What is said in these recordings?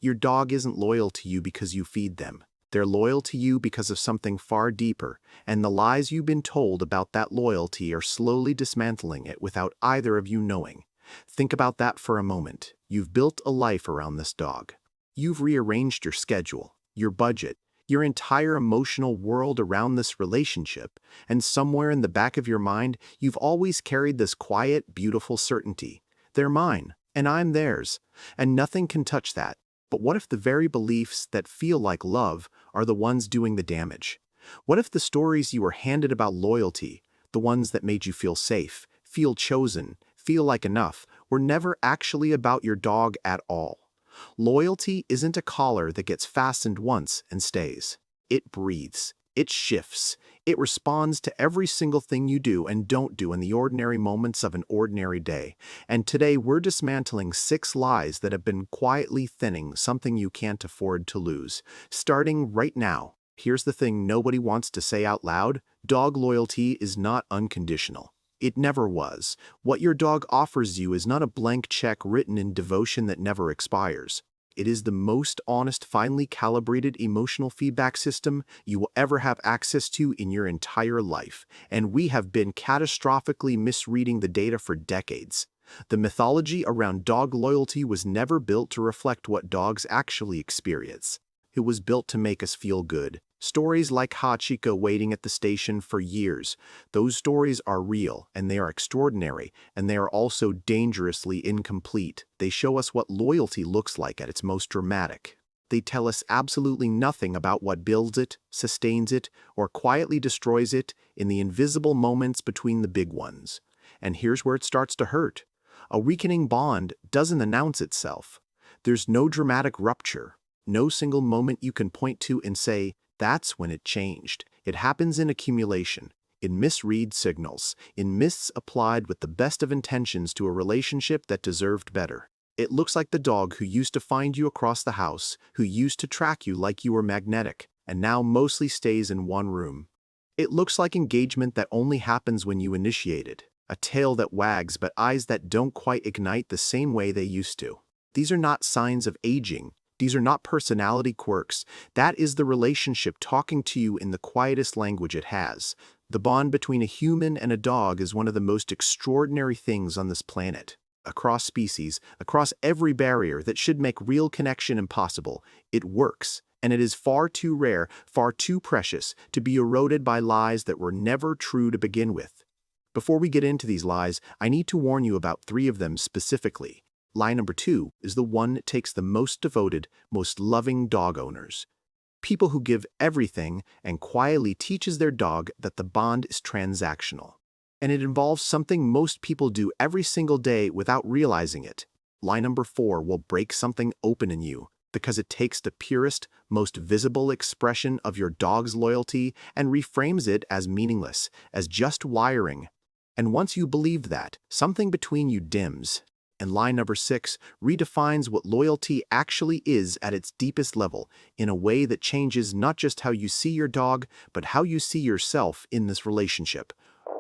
Your dog isn't loyal to you because you feed them. They're loyal to you because of something far deeper, and the lies you've been told about that loyalty are slowly dismantling it without either of you knowing. Think about that for a moment. You've built a life around this dog. You've rearranged your schedule, your budget, your entire emotional world around this relationship, and somewhere in the back of your mind, you've always carried this quiet, beautiful certainty. They're mine, and I'm theirs, and nothing can touch that. But what if the very beliefs that feel like love are the ones doing the damage? What if the stories you were handed about loyalty, the ones that made you feel safe, feel chosen, feel like enough, were never actually about your dog at all? Loyalty isn't a collar that gets fastened once and stays. It breathes. It shifts. It responds to every single thing you do and don't do in the ordinary moments of an ordinary day. And today we're dismantling 6 lies that have been quietly thinning something you can't afford to lose. Starting right now, here's the thing nobody wants to say out loud: dog loyalty is not unconditional. It never was. What your dog offers you is not a blank check written in devotion that never expires. It is the most honest, finely calibrated emotional feedback system you will ever have access to in your entire life, and we have been catastrophically misreading the data for decades. The mythology around dog loyalty was never built to reflect what dogs actually experience. It was built to make us feel good. Stories like Hachiko waiting at the station for years, those stories are real, and they are extraordinary, and they are also dangerously incomplete. They show us what loyalty looks like at its most dramatic. They tell us absolutely nothing about what builds it, sustains it, or quietly destroys it in the invisible moments between the big ones. And here's where it starts to hurt. A weakening bond doesn't announce itself. There's no dramatic rupture, no single moment you can point to and say, "That's when it changed." It happens in accumulation, in misread signals, in myths applied with the best of intentions to a relationship that deserved better. It looks like the dog who used to find you across the house, who used to track you like you were magnetic, and now mostly stays in one room. It looks like engagement that only happens when you initiate it, a tail that wags but eyes that don't quite ignite the same way they used to. These are not signs of aging. These are not personality quirks. That is the relationship talking to you in the quietest language it has. The bond between a human and a dog is one of the most extraordinary things on this planet. Across species, across every barrier that should make real connection impossible, it works. And it is far too rare, far too precious, to be eroded by lies that were never true to begin with. Before we get into these lies, I need to warn you about 3 of them specifically. Lie number 2 is the one that takes the most devoted, most loving dog owners. People who give everything and quietly teaches their dog that the bond is transactional. And it involves something most people do every single day without realizing it. Lie number 4 will break something open in you because it takes the purest, most visible expression of your dog's loyalty and reframes it as meaningless, as just wiring. And once you believe that, something between you dims. And lie number 6 redefines what loyalty actually is at its deepest level in a way that changes not just how you see your dog, but how you see yourself in this relationship.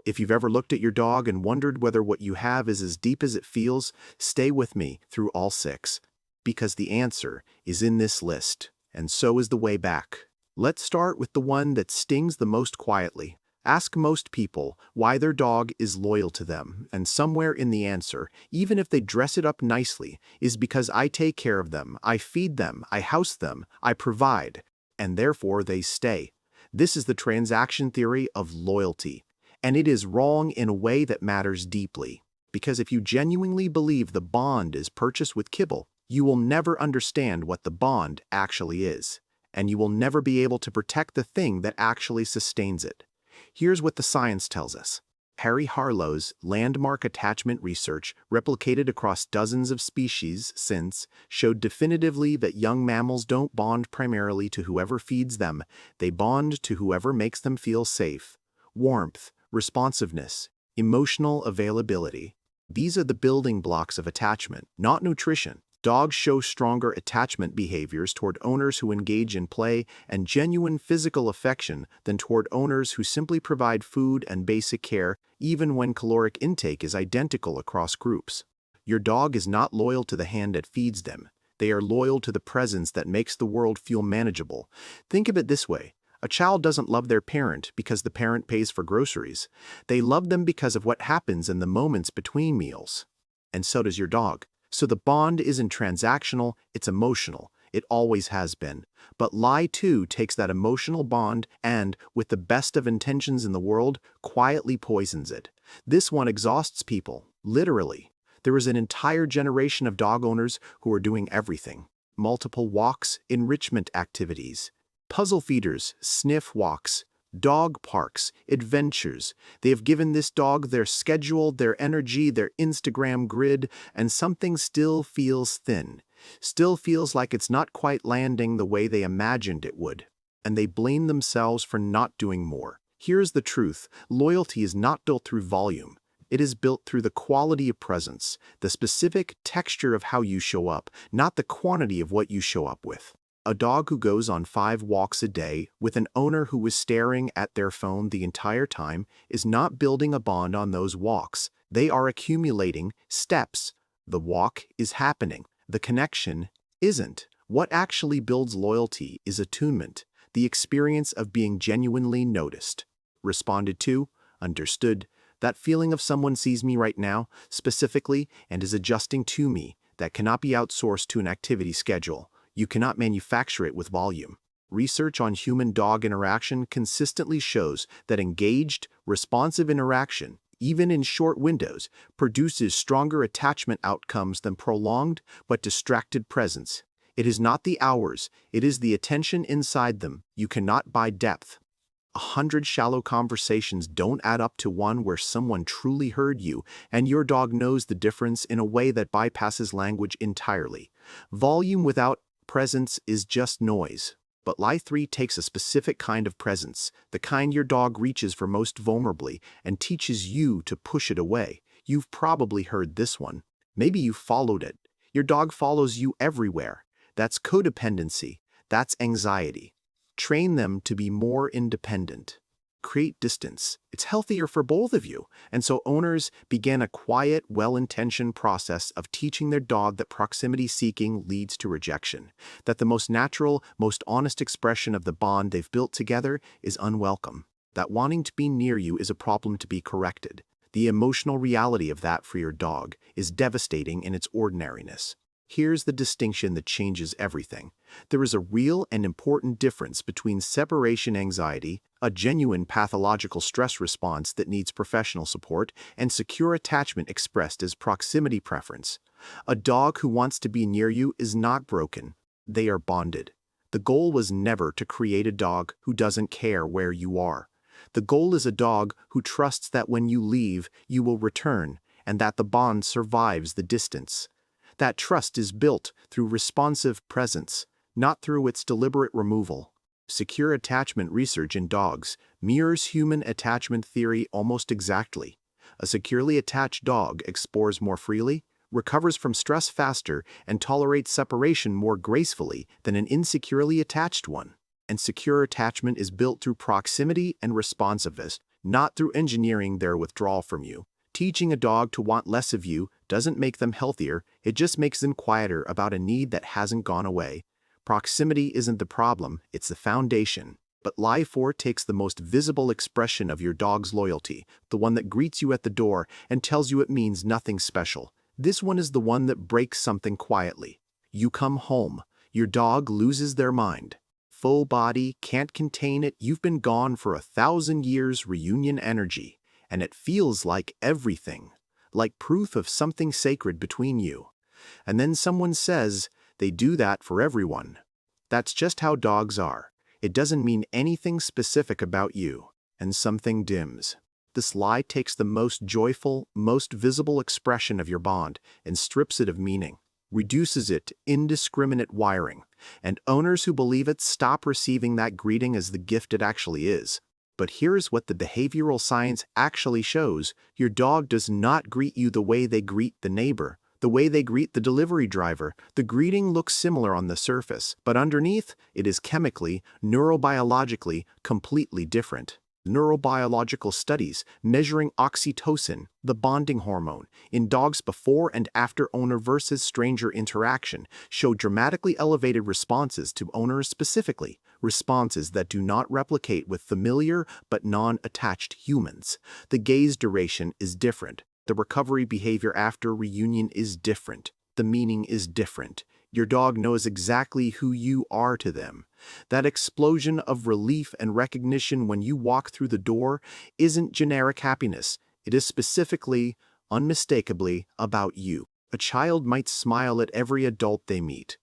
If you've ever looked at your dog and wondered whether what you have is as deep as it feels, stay with me through all 6. Because the answer is in this list, and so is the way back. Let's start with the one that stings the most quietly. Ask most people why their dog is loyal to them, and somewhere in the answer, even if they dress it up nicely, is because I take care of them, I feed them, I house them, I provide, and therefore they stay. This is the transaction theory of loyalty, and it is wrong in a way that matters deeply. Because if you genuinely believe the bond is purchased with kibble, you will never understand what the bond actually is, and you will never be able to protect the thing that actually sustains it. Here's what the science tells us. Harry Harlow's landmark attachment research, replicated across dozens of species since, showed definitively that young mammals don't bond primarily to whoever feeds them, they bond to whoever makes them feel safe. Warmth, responsiveness, emotional availability. These are the building blocks of attachment, not nutrition. Dogs show stronger attachment behaviors toward owners who engage in play and genuine physical affection than toward owners who simply provide food and basic care, even when caloric intake is identical across groups. Your dog is not loyal to the hand that feeds them. They are loyal to the presence that makes the world feel manageable. Think of it this way. A child doesn't love their parent because the parent pays for groceries. They love them because of what happens in the moments between meals. And so does your dog. So the bond isn't transactional, it's emotional. It always has been. But Lie 2 takes that emotional bond and, with the best of intentions in the world, quietly poisons it. This one exhausts people, literally. There is an entire generation of dog owners who are doing everything. Multiple walks, enrichment activities, puzzle feeders, sniff walks, dog parks, adventures. They have given this dog their schedule, their energy, their Instagram grid, and something still feels thin. Still feels like it's not quite landing the way they imagined it would. And they blame themselves for not doing more. Here's the truth. Loyalty is not built through volume. It is built through the quality of presence, the specific texture of how you show up, not the quantity of what you show up with. A dog who goes on 5 walks a day with an owner who is staring at their phone the entire time is not building a bond on those walks. They are accumulating steps. The walk is happening. The connection isn't. What actually builds loyalty is attunement, the experience of being genuinely noticed, responded to, understood. That feeling of someone sees me right now, specifically, and is adjusting to me, that cannot be outsourced to an activity schedule. You cannot manufacture it with volume. Research on human-dog interaction consistently shows that engaged, responsive interaction, even in short windows, produces stronger attachment outcomes than prolonged but distracted presence. It is not the hours, it is the attention inside them. You cannot buy depth. 100 shallow conversations don't add up to one where someone truly heard you, and your dog knows the difference in a way that bypasses language entirely. Volume without presence is just noise. But Lie 3 takes a specific kind of presence, the kind your dog reaches for most vulnerably, and teaches you to push it away. You've probably heard this one. Maybe you followed it. Your dog follows you everywhere. That's codependency. That's anxiety. Train them to be more independent. Create distance. It's healthier for both of you. And so owners began a quiet, well-intentioned process of teaching their dog that proximity seeking leads to rejection, that the most natural, most honest expression of the bond they've built together is unwelcome, that wanting to be near you is a problem to be corrected. The emotional reality of that for your dog is devastating in its ordinariness. Here's the distinction that changes everything. There is a real and important difference between separation anxiety, a genuine pathological stress response that needs professional support, and secure attachment expressed as proximity preference. A dog who wants to be near you is not broken. They are bonded. The goal was never to create a dog who doesn't care where you are. The goal is a dog who trusts that when you leave, you will return, and that the bond survives the distance. That trust is built through responsive presence, not through its deliberate removal. Secure attachment research in dogs mirrors human attachment theory almost exactly. A securely attached dog explores more freely, recovers from stress faster, and tolerates separation more gracefully than an insecurely attached one. And secure attachment is built through proximity and responsiveness, not through engineering their withdrawal from you. Teaching a dog to want less of you doesn't make them healthier, it just makes them quieter about a need that hasn't gone away. Proximity isn't the problem, it's the foundation. But Lie 4 takes the most visible expression of your dog's loyalty, the one that greets you at the door and tells you it means nothing special. This one is the one that breaks something quietly. You come home, your dog loses their mind. Full body, can't contain it, you've been gone for 1,000 years, reunion energy. And it feels like everything, like proof of something sacred between you. And then someone says they do that for everyone. That's just how dogs are. It doesn't mean anything specific about you, and something dims. This lie takes the most joyful, most visible expression of your bond and strips it of meaning, reduces it to indiscriminate wiring, and owners who believe it stop receiving that greeting as the gift it actually is. But here's what the behavioral science actually shows. Your dog does not greet you the way they greet the neighbor, the way they greet the delivery driver. The greeting looks similar on the surface, but underneath, it is chemically, neurobiologically, completely different. Neurobiological studies measuring oxytocin, the bonding hormone, in dogs before and after owner versus stranger interaction show dramatically elevated responses to owners specifically, responses that do not replicate with familiar but non-attached humans. The gaze duration is different. The recovery behavior after reunion is different. The meaning is different. Your dog knows exactly who you are to them. That explosion of relief and recognition when you walk through the door isn't generic happiness. It is specifically, unmistakably, about you. A child might smile at every adult they meet,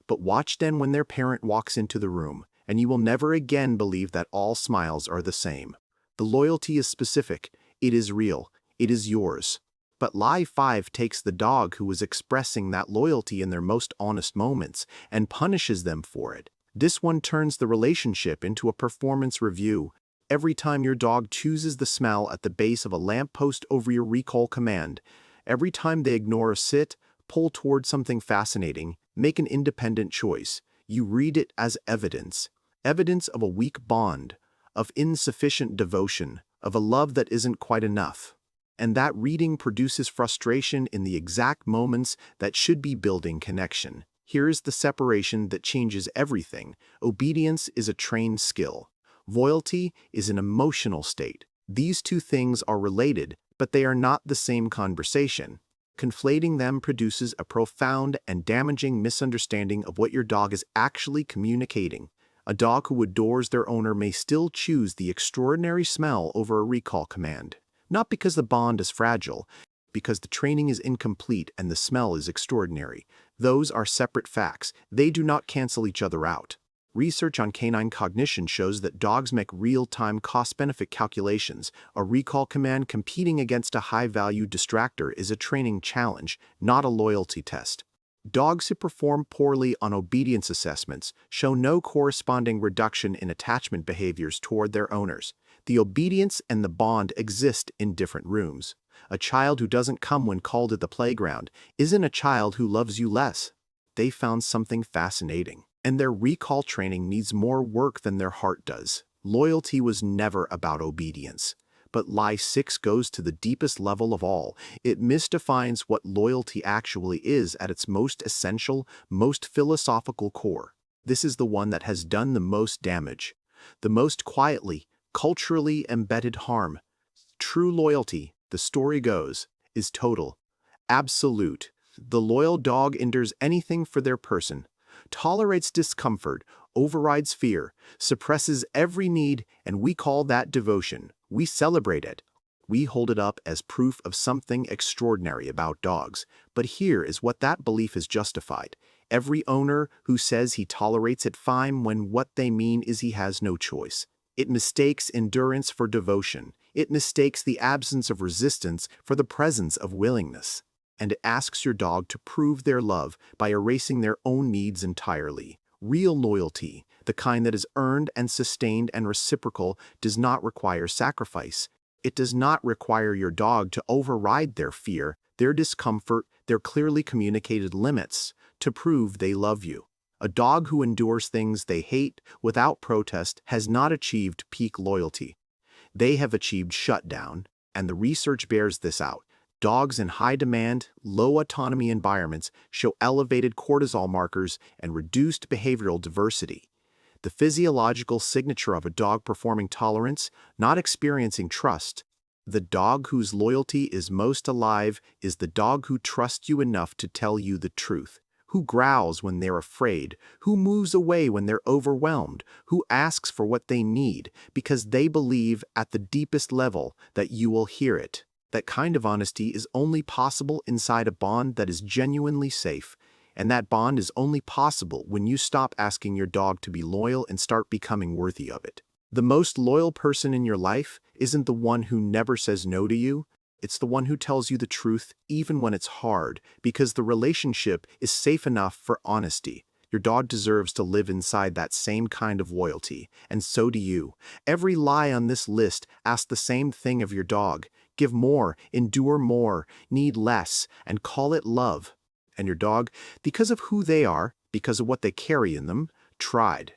but watch them when their parent walks into the room, and you will never again believe that all smiles are the same. The loyalty is specific. It is real. It is yours. But Lie 5 takes the dog who is expressing that loyalty in their most honest moments and punishes them for it. This one turns the relationship into a performance review. Every time your dog chooses the smell at the base of a lamppost over your recall command, every time they ignore a sit, pull toward something fascinating, make an independent choice, you read it as evidence. Evidence of a weak bond, of insufficient devotion, of a love that isn't quite enough. And that reading produces frustration in the exact moments that should be building connection. Here's the separation that changes everything. Obedience is a trained skill. Loyalty is an emotional state. These two things are related, but they are not the same conversation. Conflating them produces a profound and damaging misunderstanding of what your dog is actually communicating. A dog who adores their owner may still choose the extraordinary smell over a recall command. Not because the bond is fragile, because the training is incomplete and the smell is extraordinary. Those are separate facts. They do not cancel each other out. Research on canine cognition shows that dogs make real-time cost-benefit calculations. A recall command competing against a high-value distractor is a training challenge, not a loyalty test. Dogs who perform poorly on obedience assessments show no corresponding reduction in attachment behaviors toward their owners. The obedience and the bond exist in different rooms. A child who doesn't come when called at the playground isn't a child who loves you less. They found something fascinating, and their recall training needs more work than their heart does. Loyalty was never about obedience. But Lie 6 goes to the deepest level of all. It misdefines what loyalty actually is at its most essential, most philosophical core. This is the one that has done the most damage, the most quietly, culturally embedded harm. True loyalty, the story goes, is total, absolute. The loyal dog endures anything for their person, tolerates discomfort, overrides fear, suppresses every need, and we call that devotion. We celebrate it. We hold it up as proof of something extraordinary about dogs. But here is what that belief is justified. Every owner who says he tolerates it fine when what they mean is he has no choice. It mistakes endurance for devotion. It mistakes the absence of resistance for the presence of willingness. And it asks your dog to prove their love by erasing their own needs entirely. Real loyalty, the kind that is earned and sustained and reciprocal, does not require sacrifice. It does not require your dog to override their fear, their discomfort, their clearly communicated limits, to prove they love you. A dog who endures things they hate without protest has not achieved peak loyalty. They have achieved shutdown, and the research bears this out. Dogs in high-demand, low-autonomy environments show elevated cortisol markers and reduced behavioral diversity. The physiological signature of a dog performing tolerance, not experiencing trust. The dog whose loyalty is most alive is the dog who trusts you enough to tell you the truth, who growls when they're afraid, who moves away when they're overwhelmed, who asks for what they need because they believe at the deepest level that you will hear it. That kind of honesty is only possible inside a bond that is genuinely safe, and that bond is only possible when you stop asking your dog to be loyal and start becoming worthy of it. The most loyal person in your life isn't the one who never says no to you, it's the one who tells you the truth even when it's hard, because the relationship is safe enough for honesty. Your dog deserves to live inside that same kind of loyalty, and so do you. Every lie on this list asks the same thing of your dog. Give more, endure more, need less, and call it love. And your dog, because of who they are, because of what they carry in them, tried.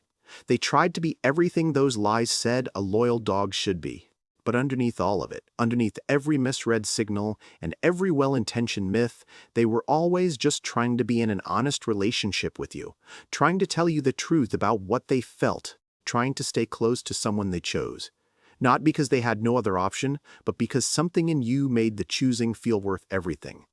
They tried to be everything those lies said a loyal dog should be. But underneath all of it, underneath every misread signal and every well-intentioned myth, they were always just trying to be in an honest relationship with you, trying to tell you the truth about what they felt, trying to stay close to someone they chose. Not because they had no other option, but because something in you made the choosing feel worth everything.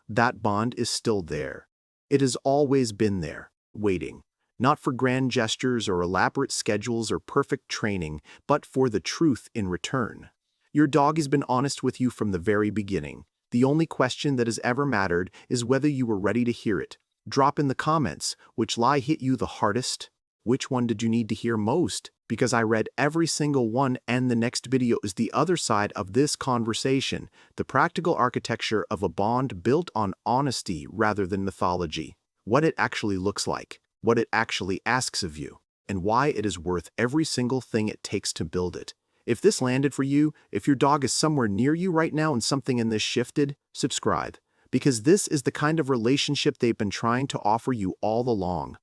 That bond is still there. It has always been there, waiting. Not for grand gestures or elaborate schedules or perfect training, but for the truth in return. Your dog has been honest with you from the very beginning. The only question that has ever mattered is whether you were ready to hear it. Drop in the comments, which lie hit you the hardest? Which one did you need to hear most? Because I read every single one, and the next video is the other side of this conversation, the practical architecture of a bond built on honesty rather than mythology. What it actually looks like, what it actually asks of you, and why it is worth every single thing it takes to build it. If this landed for you, if your dog is somewhere near you right now and something in this shifted, subscribe. Because this is the kind of relationship they've been trying to offer you all along.